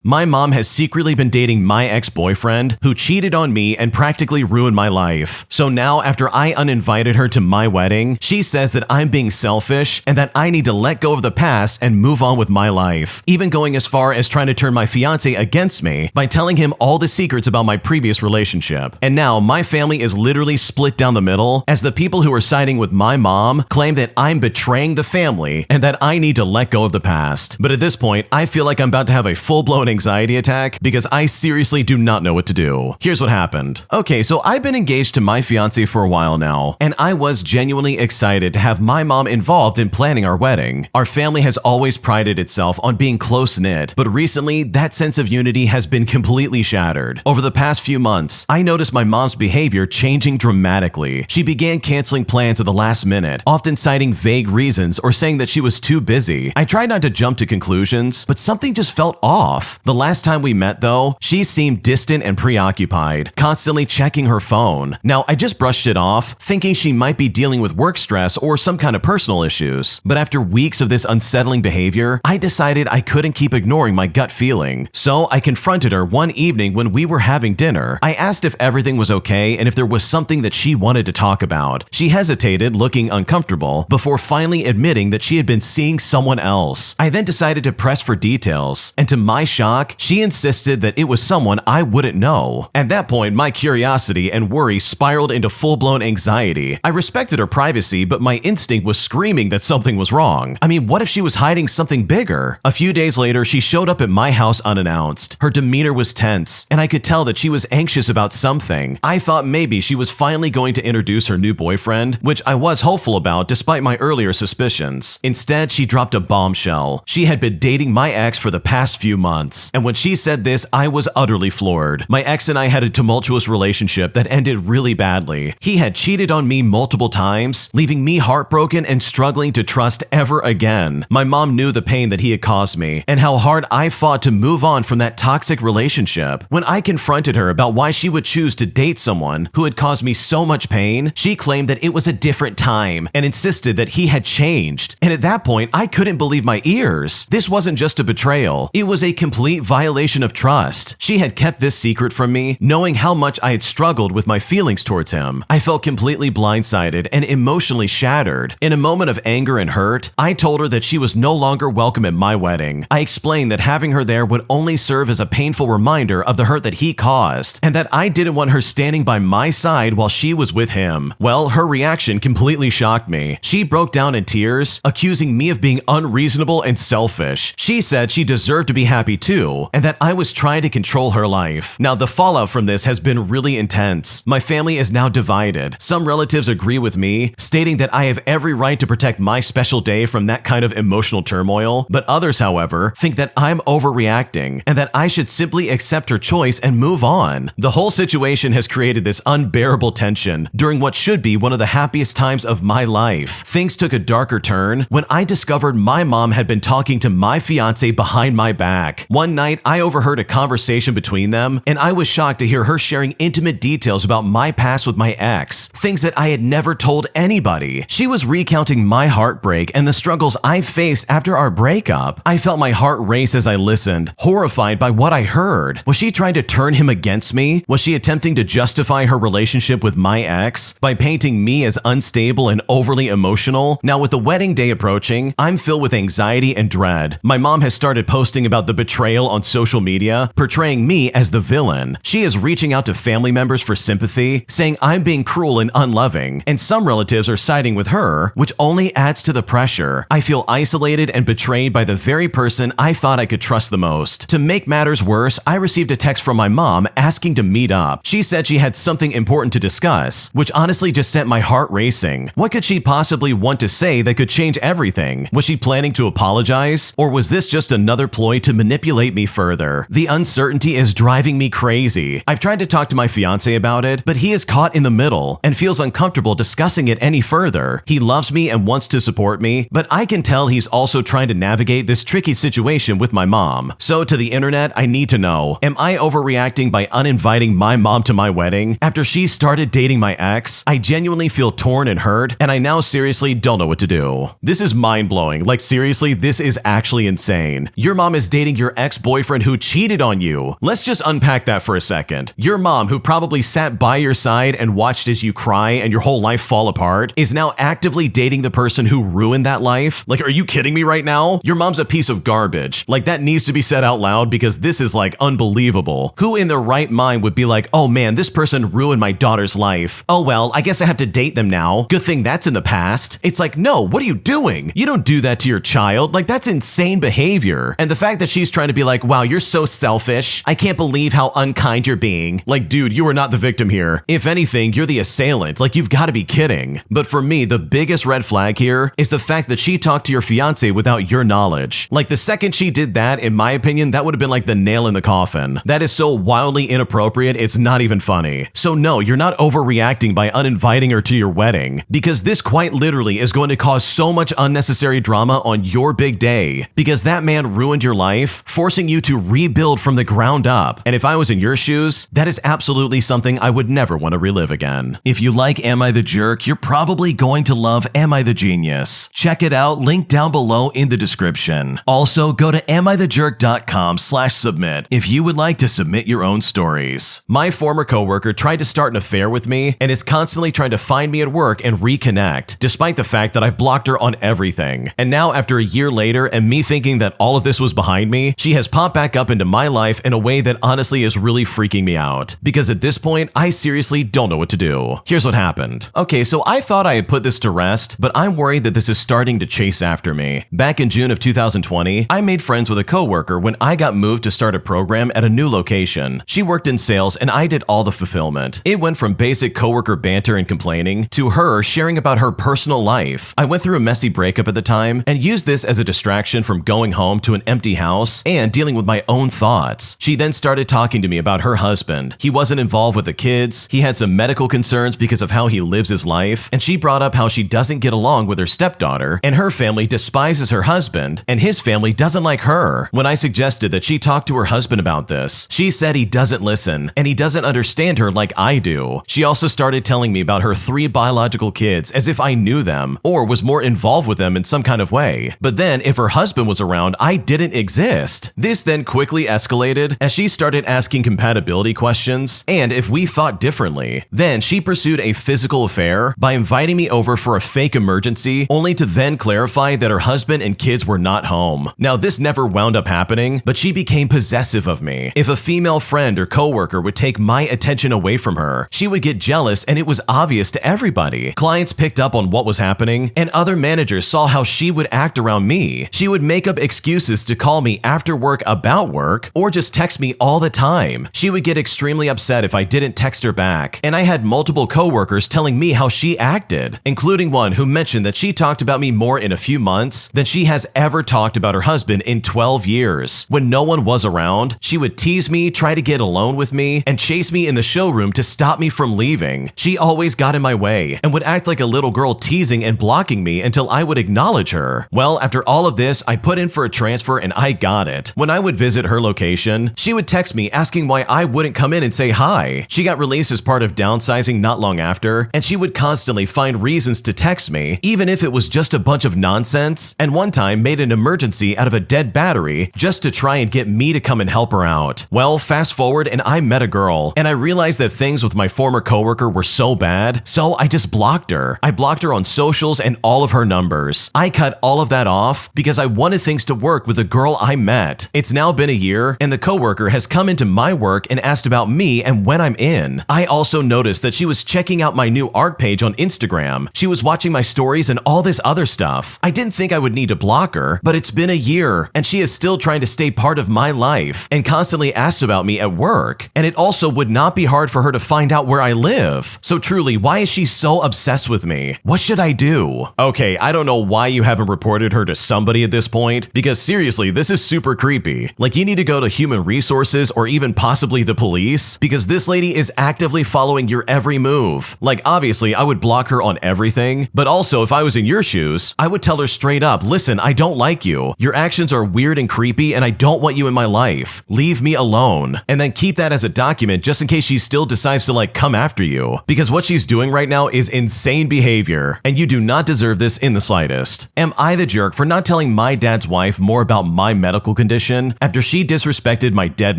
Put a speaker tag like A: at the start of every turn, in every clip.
A: My mom has secretly been dating my ex-boyfriend who cheated on me and practically ruined my life. So now, after I uninvited her to my wedding, she says that I'm being selfish and that I need to let go of the past and move on with my life, even going as far as trying to turn my fiancé against me by telling him all the secrets about my previous relationship. And now my family is literally split down the middle, as the people who are siding with my mom claim that I'm betraying the family and that I need to let go of the past. But at this point, I feel like I'm about to have a full-blown anxiety attack because I seriously do not know what to do. Here's what happened. Okay, so I've been engaged to my fiancé for a while now, and I was genuinely excited to have my mom involved in planning our wedding. Our family has always prided itself on being close-knit, but recently that sense of unity has been completely shattered. Over the past few months, I noticed my mom's behavior changing dramatically. She began canceling plans at the last minute, often citing vague reasons or saying that she was too busy. I tried not to jump to conclusions, but something just felt off. The last time we met, though, she seemed distant and preoccupied, constantly checking her phone. Now, I just brushed it off, thinking she might be dealing with work stress or some kind of personal issues. But after weeks of this unsettling behavior, I decided I couldn't keep ignoring my gut feeling. So I confronted her one evening when we were having dinner. I asked if everything was okay and if there was something that she wanted to talk about. She hesitated, looking uncomfortable, before finally admitting that she had been seeing someone else. I then decided to press for details, and to my shock, she insisted that it was someone I wouldn't know. At that point, my curiosity and worry spiraled into full-blown anxiety. I respected her privacy, but my instinct was screaming that something was wrong. I mean, what if she was hiding something bigger? A few days later, she showed up at my house unannounced. Her demeanor was tense, and I could tell that she was anxious about something. I thought maybe she was finally going to introduce her new boyfriend, which I was hopeful about despite my earlier suspicions. Instead, she dropped a bombshell. She had been dating my ex for the past few months. And when she said this, I was utterly floored. My ex and I had a tumultuous relationship that ended really badly. He had cheated on me multiple times, leaving me heartbroken and struggling to trust ever again. My mom knew the pain that he had caused me and how hard I fought to move on from that toxic relationship. When I confronted her about why she would choose to date someone who had caused me so much pain, she claimed that it was a different time and insisted that he had changed. And at that point, I couldn't believe my ears. This wasn't just a betrayal. It was a complete violation of trust. She had kept this secret from me, knowing how much I had struggled with my feelings towards him. I felt completely blindsided and emotionally shattered. In a moment of anger and hurt, I told her that she was no longer welcome at my wedding. I explained that having her there would only serve as a painful reminder of the hurt that he caused, and that I didn't want her standing by my side while she was with him. Well, her reaction completely shocked me. She broke down in tears, accusing me of being unreasonable and selfish. She said she deserved to be happy too, and that I was trying to control her life. Now, the fallout from this has been really intense. My family is now divided. Some relatives agree with me, stating that I have every right to protect my special day from that kind of emotional turmoil, but others, however, think that I'm overreacting and that I should simply accept her choice and move on. The whole situation has created this unbearable tension during what should be one of the happiest times of my life. Things took a darker turn when I discovered my mom had been talking to my fiancé behind my back. One night, I overheard a conversation between them, and I was shocked to hear her sharing intimate details about my past with my ex, things that I had never told anybody. She was recounting my heartbreak and the struggles I faced after our breakup. I felt my heart race as I listened, horrified by what I heard. Was she trying to turn him against me? Was she attempting to justify her relationship with my ex by painting me as unstable and overly emotional? Now, with the wedding day approaching, I'm filled with anxiety and dread. My mom has started posting about the betrayal on social media, portraying me as the villain. She is reaching out to family members for sympathy, saying I'm being cruel and unloving, and some relatives are siding with her, which only adds to the pressure. I feel isolated and betrayed by the very person I thought I could trust the most. To make matters worse, I received a text from my mom asking to meet up. She said she had something important to discuss, which honestly just sent my heart racing. What could she possibly want to say that could change everything? Was she planning to apologize? Or was this just another ploy to manipulate me further? The uncertainty is driving me crazy. I've tried to talk to my fiancé about it, but he is caught in the middle and feels uncomfortable discussing it any further. He loves me and wants to support me, but I can tell he's also trying to navigate this tricky situation with my mom. So to the internet, I need to know, am I overreacting by uninviting my mom to my wedding after she started dating my ex? I genuinely feel torn and hurt, and I now seriously don't know what to do. This is mind-blowing. Like seriously, this is actually insane. Your mom is dating your ex ex-boyfriend who cheated on you. Let's just unpack that for a second. Your mom, who probably sat by your side and watched as you cry and your whole life fall apart, is now actively dating the person who ruined that life? Like, are you kidding me right now? Your mom's a piece of garbage. Like, that needs to be said out loud because this is like unbelievable. Who in their right mind would be like, oh man, this person ruined my daughter's life. Oh well, I guess I have to date them now. Good thing that's in the past. It's like, no, what are you doing? You don't do that to your child. Like, that's insane behavior. And the fact that she's trying to be like, wow, you're so selfish. I can't believe how unkind you're being. Like, dude, you are not the victim here. If anything, you're the assailant. Like, you've got to be kidding. But for me, the biggest red flag here is the fact that she talked to your fiance without your knowledge. Like, the second she did that, in my opinion, that would have been like the nail in the coffin. That is so wildly inappropriate, it's not even funny. So no, you're not overreacting by uninviting her to your wedding, because this quite literally is going to cause so much unnecessary drama on your big day, because that man ruined your life, forcing you to rebuild from the ground up. And if I was in your shoes, that is absolutely something I would never want to relive again. If you like Am I the Jerk, you're probably going to love Am I the Genius. Check it out, link down below in the description. Also, go to amithejerk.com/submit if you would like to submit your own stories. My former coworker tried to start an affair with me and is constantly trying to find me at work and reconnect, despite the fact that I've blocked her on everything. And now, after a year later and me thinking that all of this was behind me, she has popped back up into my life in a way that honestly is really freaking me out. Because at this point, I seriously don't know what to do. Here's what happened. Okay, so I thought I had put this to rest, but I'm worried that this is starting to chase after me. Back in June of 2020, I made friends with a coworker when I got moved to start a program at a new location. She worked in sales and I did all the fulfillment. It went from basic coworker banter and complaining to her sharing about her personal life. I went through a messy breakup at the time and used this as a distraction from going home to an empty house and dealing with my own thoughts. She then started talking to me about her husband. He wasn't involved with the kids, he had some medical concerns because of how he lives his life, and she brought up how she doesn't get along with her stepdaughter, and her family despises her husband, and his family doesn't like her. When I suggested that she talk to her husband about this, she said he doesn't listen, and he doesn't understand her like I do. She also started telling me about her 3 biological kids as if I knew them, or was more involved with them in some kind of way. But then, if her husband was around, I didn't exist. This then quickly escalated as she started asking compatibility questions, and if we thought differently. Then she pursued a physical affair by inviting me over for a fake emergency, only to then clarify that her husband and kids were not home. Now, this never wound up happening, but she became possessive of me. If a female friend or coworker would take my attention away from her, she would get jealous, and it was obvious to everybody. Clients picked up on what was happening, and other managers saw how she would act around me. She would make up excuses to call me after work about work, or just text me all the time. She would get extremely upset if I didn't text her back, and I had multiple coworkers telling me how she acted, including one who mentioned that she talked about me more in a few months than she has ever talked about her husband in 12 years. When no one was around, she would tease me, try to get alone with me, and chase me in the showroom to stop me from leaving. She always got in my way and would act like a little girl, teasing and blocking me until I would acknowledge her. Well, after all of this, I put in for a transfer and I got it. When I would visit her location, she would text me asking why I wouldn't come in and say hi. She got released as part of downsizing not long after, and she would constantly find reasons to text me, even if it was just a bunch of nonsense, and one time made an emergency out of a dead battery just to try and get me to come and help her out. Well, fast forward and I met a girl, and I realized that things with my former coworker were so bad, so I just blocked her. I blocked her on socials and all of her numbers. I cut all of that off because I wanted things to work with the girl I met. It's now been a year, and the coworker has come into my work and asked about me and when I'm in. I also noticed that she was checking out my new art page on Instagram. She was watching my stories and all this other stuff. I didn't think I would need to block her, but it's been a year, and she is still trying to stay part of my life and constantly asks about me at work. And it also would not be hard for her to find out where I live. So truly, why is she so obsessed with me? What should I do? Okay, I don't know why you haven't reported her to somebody at this point, because seriously, this is super creepy. Like, you need to go to human resources or even possibly the police, because this lady is actively following your every move. Like, obviously, I would block her on everything, but also if I was in your shoes, I would tell her straight up, listen, I don't like you. Your actions are weird and creepy, and I don't want you in my life. Leave me alone. And then keep that as a document just in case she still decides to come after you. Because what she's doing right now is insane behavior, and you do not deserve this in the slightest. Am I the jerk for not telling my dad's wife more about my medical condition? condition after she disrespected my dead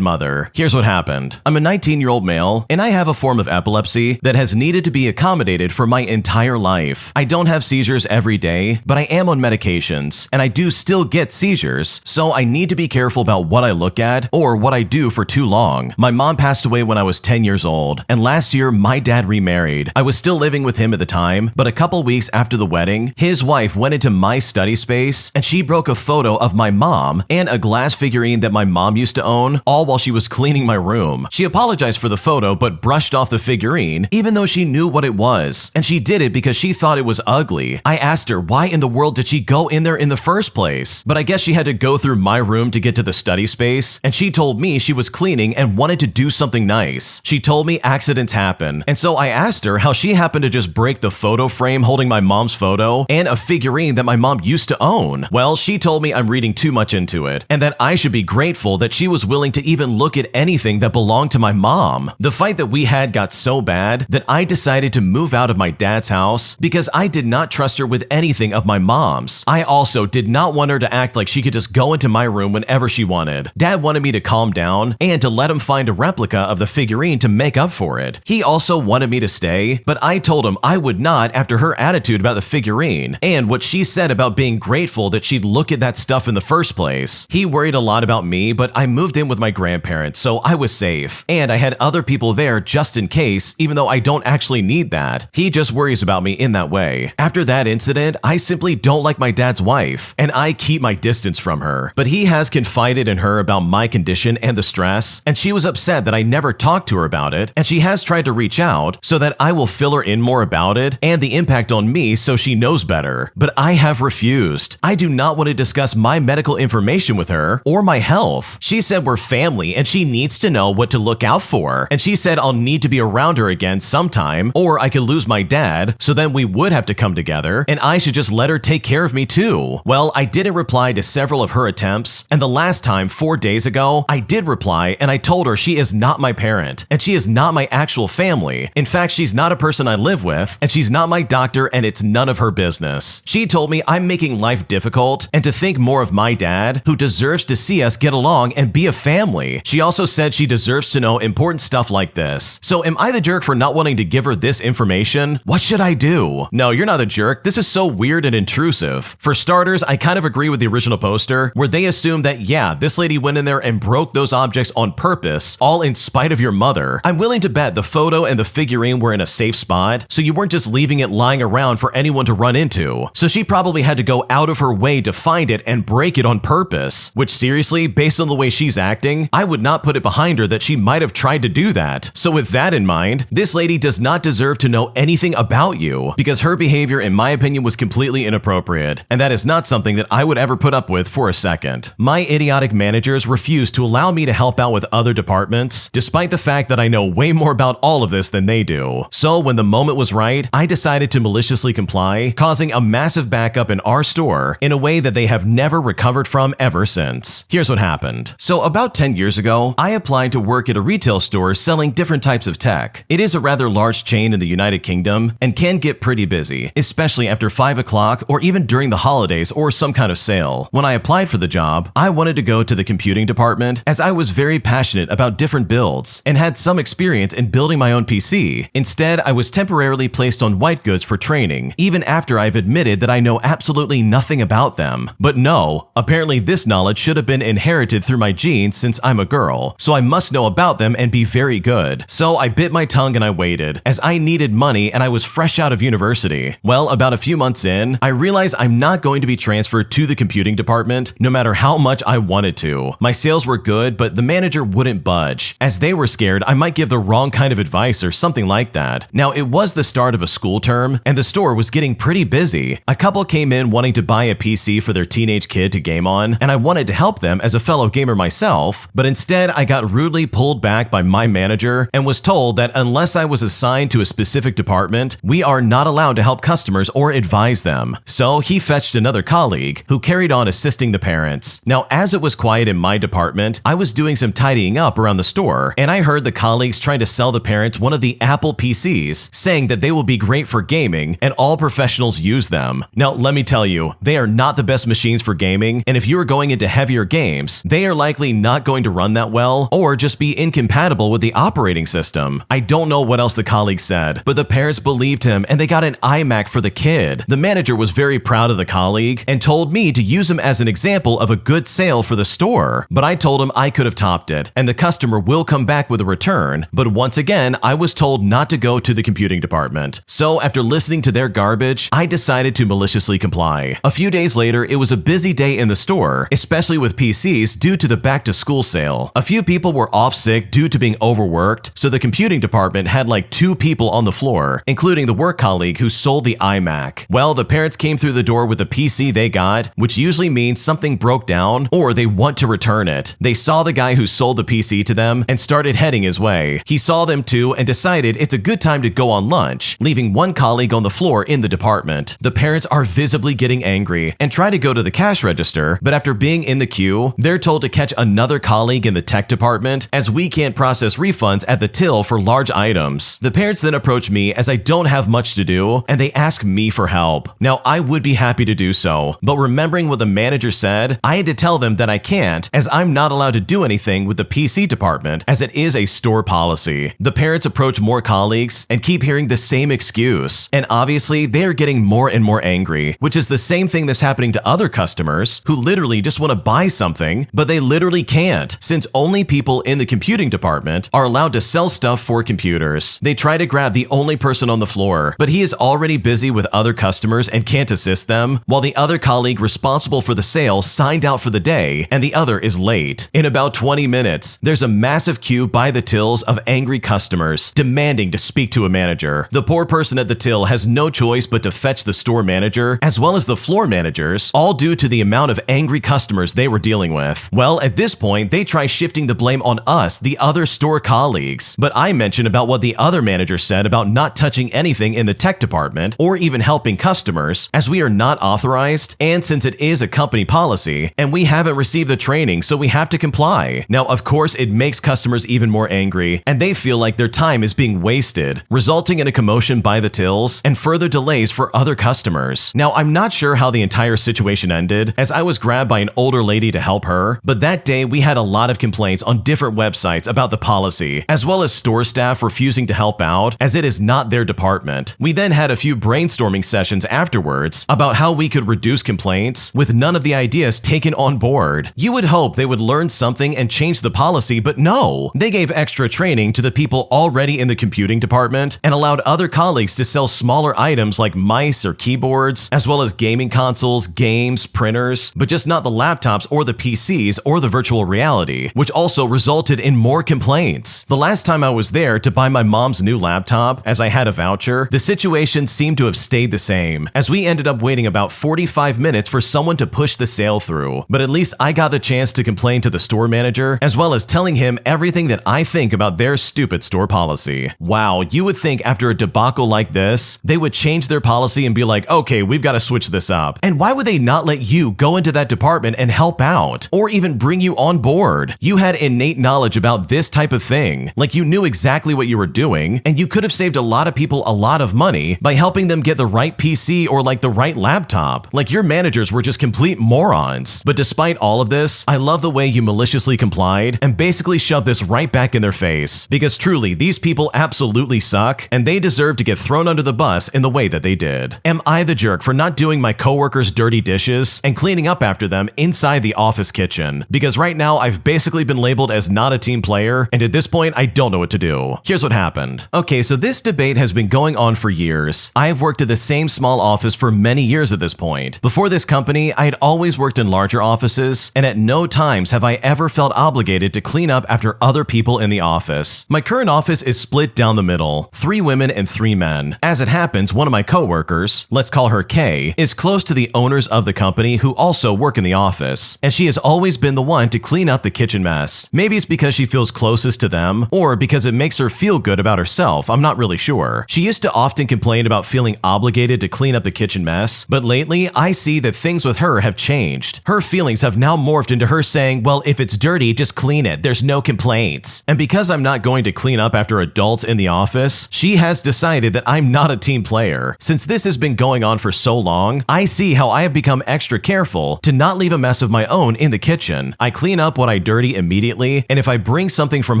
A: mother. Here's what happened. I'm a 19-year-old male, and I have a form of epilepsy that has needed to be accommodated for my entire life. I don't have seizures every day, but I am on medications, and I do still get seizures, so I need to be careful about what I look at or what I do for too long. My mom passed away when I was 10 years old, and last year my dad remarried. I was still living with him at the time, but a couple weeks after the wedding, his wife went into my study space and she broke a photo of my mom and a glass figurine that my mom used to own, all while she was cleaning my room. She apologized for the photo but brushed off the figurine, even though she knew what it was, and she did it because she thought it was ugly. I asked her why in the world did she go in there in the first place, but I guess she had to go through my room to get to the study space, and she told me she was cleaning and wanted to do something nice. She told me accidents happen, and so I asked her how she happened to just break the photo frame holding my mom's photo and a figurine that my mom used to own. Well, she told me I'm reading too much into it, and that I should be grateful that she was willing to even look at anything that belonged to my mom. The fight that we had got so bad that I decided to move out of my dad's house because I did not trust her with anything of my mom's. I also did not want her to act like she could just go into my room whenever she wanted. Dad wanted me to calm down and to let him find a replica of the figurine to make up for it. He also wanted me to stay, but I told him I would not after her attitude about the figurine and what she said about being grateful that she'd look at that stuff in the first place. He worried a lot about me, but I moved in with my grandparents, so I was safe. And I had other people there just in case, even though I don't actually need that. He just worries about me in that way. After that incident, I simply don't like my dad's wife, and I keep my distance from her. But he has confided in her about my condition and the stress, and she was upset that I never talked to her about it, and she has tried to reach out so that I will fill her in more about it and the impact on me so she knows better. But I have refused. I do not want to discuss my medical information with her or my health. She said we're family and she needs to know what to look out for, and she said I'll need to be around her again sometime or I could lose my dad, so then we would have to come together and I should just let her take care of me too. Well, I didn't reply to several of her attempts, and the last time, 4 days ago, I did reply and I told her she is not my parent and she is not my actual family. In fact, she's not a person I live with and she's not my doctor and it's none of her business. She told me I'm making life difficult and to think more of my dad, who deserves to see us get along and be a family. She also said she deserves to know important stuff like this. So am I the jerk for not wanting to give her this information? What should I do? No, you're not a jerk. This is so weird and intrusive. For starters, I kind of agree with the original poster where they assume that yeah, this lady went in there and broke those objects on purpose, all in spite of your mother. I'm willing to bet the photo and the figurine were in a safe spot, so you weren't just leaving it lying around for anyone to run into. So she probably had to go out of her way to find it and break it on purpose, which seriously, based on the way she's acting, I would not put it behind her that she might have tried to do that. So with that in mind, this lady does not deserve to know anything about you because her behavior, in my opinion, was completely inappropriate, and that is not something that I would ever put up with for a second. My idiotic managers refuse to allow me to help out with other departments, despite the fact that I know way more about all of this than they do. So when the moment was right, I decided to maliciously comply, causing a massive backup in our store in a way that they have never recovered from ever since. Here's what happened. So about 10 years ago, I applied to work at a retail store selling different types of tech. It is a rather large chain in the United Kingdom and can get pretty busy, especially after 5 o'clock or even during the holidays or some kind of sale. When I applied for the job, I wanted to go to the computing department as I was very passionate about different builds and had some experience in building my own PC. Instead, I was temporarily placed on white goods for training, even after I've admitted that I know absolutely nothing about them. But no, apparently this knowledge should have been inherited through my genes since I'm a girl, so I must know about them and be very good. So I bit my tongue and I waited, as I needed money and I was fresh out of university. Well, about a few months in, I realized I'm not going to be transferred to the computing department, no matter how much I wanted to. My sales were good, but the manager wouldn't budge, as they were scared I might give the wrong kind of advice or something like that. Now, it was the start of a school term, and the store was getting pretty busy. A couple came in wanting to buy a PC for their teenage kid to game on, and I wanted to help them as a fellow gamer myself, but instead I got rudely pulled back by my manager and was told that unless I was assigned to a specific department, we are not allowed to help customers or advise them. So he fetched another colleague who carried on assisting the parents. Now, as it was quiet in my department, I was doing some tidying up around the store, and I heard the colleagues trying to sell the parents one of the Apple PCs, saying that they will be great for gaming and all professionals use them. Now, let me tell you, they are not the best machines for gaming, and if you are going into heavy heavier games, they are likely not going to run that well or just be incompatible with the operating system. I don't know what else the colleague said, but the parents believed him and they got an iMac for the kid. The manager was very proud of the colleague and told me to use him as an example of a good sale for the store, but I told him I could have topped it and the customer will come back with a return, but once again, I was told not to go to the computing department. So after listening to their garbage, I decided to maliciously comply. A few days later, it was a busy day in the store, especially with PCs due to the back-to-school sale. A few people were off sick due to being overworked, so the computing department had like 2 people on the floor, including the work colleague who sold the iMac. Well, the parents came through the door with the PC they got, which usually means something broke down or they want to return it. They saw the guy who sold the PC to them and started heading his way. He saw them too and decided it's a good time to go on lunch, leaving one colleague on the floor in the department. The parents are visibly getting angry and try to go to the cash register, but after being in the queue, they're told to catch another colleague in the tech department as we can't process refunds at the till for large items. The parents then approach me as I don't have much to do and they ask me for help. Now, I would be happy to do so, but remembering what the manager said, I had to tell them that I can't as I'm not allowed to do anything with the PC department as it is a store policy. The parents approach more colleagues and keep hearing the same excuse, and obviously they are getting more and more angry, which is the same thing that's happening to other customers who literally just want to buy something, but they literally can't since only people in the computing department are allowed to sell stuff for computers. They try to grab the only person on the floor, but he is already busy with other customers and can't assist them, while the other colleague responsible for the sale signed out for the day and the other is late. In about 20 minutes, there's a massive queue by the tills of angry customers demanding to speak to a manager. The poor person at the till has no choice but to fetch the store manager as well as the floor managers, all due to the amount of angry customers they were dealing with. Well, at this point, they try shifting the blame on us, the other store colleagues, but I mentioned about what the other manager said about not touching anything in the tech department or even helping customers as we are not authorized, and since it is a company policy and we haven't received the training, so we have to comply. Now, of course, it makes customers even more angry and they feel like their time is being wasted, resulting in a commotion by the tills and further delays for other customers. Now, I'm not sure how the entire situation ended as I was grabbed by an older lady to help her, but that day we had a lot of complaints on different websites about the policy, as well as store staff refusing to help out as it is not their department. We then had a few brainstorming sessions afterwards about how we could reduce complaints with none of the ideas taken on board. You would hope they would learn something and change the policy, but no! They gave extra training to the people already in the computing department and allowed other colleagues to sell smaller items like mice or keyboards, as well as gaming consoles, games, printers, but just not the laptops or the PCs or the virtual reality, which also resulted in more complaints. The last time I was there to buy my mom's new laptop, as I had a voucher, the situation seemed to have stayed the same, as we ended up waiting about 45 minutes for someone to push the sale through. But at least I got the chance to complain to the store manager, as well as telling him everything that I think about their stupid store policy. Wow, you would think after a debacle like this, they would change their policy and be like, okay, we've got to switch this up. And why would they not let you go into that department and help out, or even bring you on board? You had innate knowledge about this type of thing, like you knew exactly what you were doing, and you could have saved a lot of people a lot of money by helping them get the right PC or like the right laptop. Like your managers were just complete morons. But despite all of this, I love the way you maliciously complied and basically shoved this right back in their face, because truly, these people absolutely suck, and they deserve to get thrown under the bus in the way that they did. Am I the jerk for not doing my coworkers' dirty dishes and cleaning up after them inside the office kitchen? Because right now, I've basically been labeled as not a team player, and at this point, I don't know what to do. Here's what happened. Okay, so this debate has been going on for years. I've worked at the same small office for many years at this point. Before this company, I had always worked in larger offices, and at no times have I ever felt obligated to clean up after other people in the office. My current office is split down the middle, 3 women and 3 men. As it happens, one of my coworkers, let's call her Kay, is close to the owners of the company who also work in the office, and she has always been the one to clean up the kitchen mess. Maybe it's because she feels closest to them, or because it makes her feel good about herself, I'm not really sure. She used to often complain about feeling obligated to clean up the kitchen mess, but lately I see that things with her have changed. Her feelings have now morphed into her saying, well, if it's dirty, just clean it, there's no complaints. And because I'm not going to clean up after adults in the office, she has decided that I'm not a team player. Since this has been going on for so long, I see how I have become extra careful to not leave a mess of my my own in the kitchen. I clean up what I dirty immediately, and if I bring something from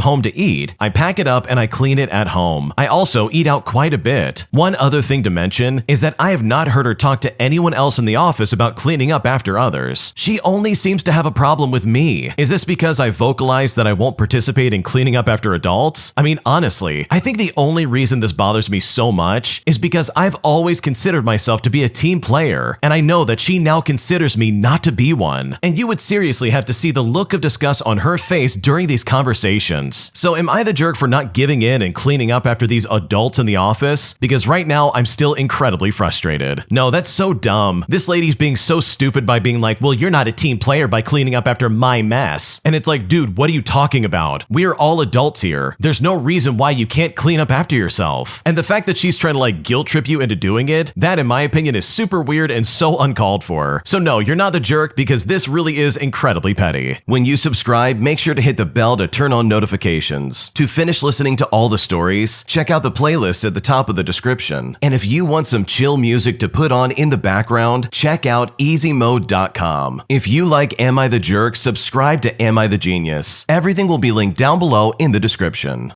A: home to eat, I pack it up and I clean it at home. I also eat out quite a bit. One other thing to mention is that I have not heard her talk to anyone else in the office about cleaning up after others. She only seems to have a problem with me. Is this because I vocalized that I won't participate in cleaning up after adults? I mean, honestly, I think the only reason this bothers me so much is because I've always considered myself to be a team player, and I know that she now considers me not to be one. And you would seriously have to see the look of disgust on her face during these conversations. So am I the jerk for not giving in and cleaning up after these adults in the office? Because right now I'm still incredibly frustrated. No, that's so dumb. This lady's being so stupid by being like, well, you're not a team player by cleaning up after my mess. And it's like, dude, what are you talking about? We are all adults here. There's no reason why you can't clean up after yourself. And the fact that she's trying to like guilt trip you into doing it, that in my opinion is super weird and so uncalled for. So no, you're not the jerk because this really is incredibly petty. When you subscribe, make sure to hit the bell to turn on notifications. To finish listening to all the stories, check out the playlist at the top of the description. And if you want some chill music to put on in the background, check out easymode.com. If you like Am I the Jerk, subscribe to Am I the Genius. Everything will be linked down below in the description.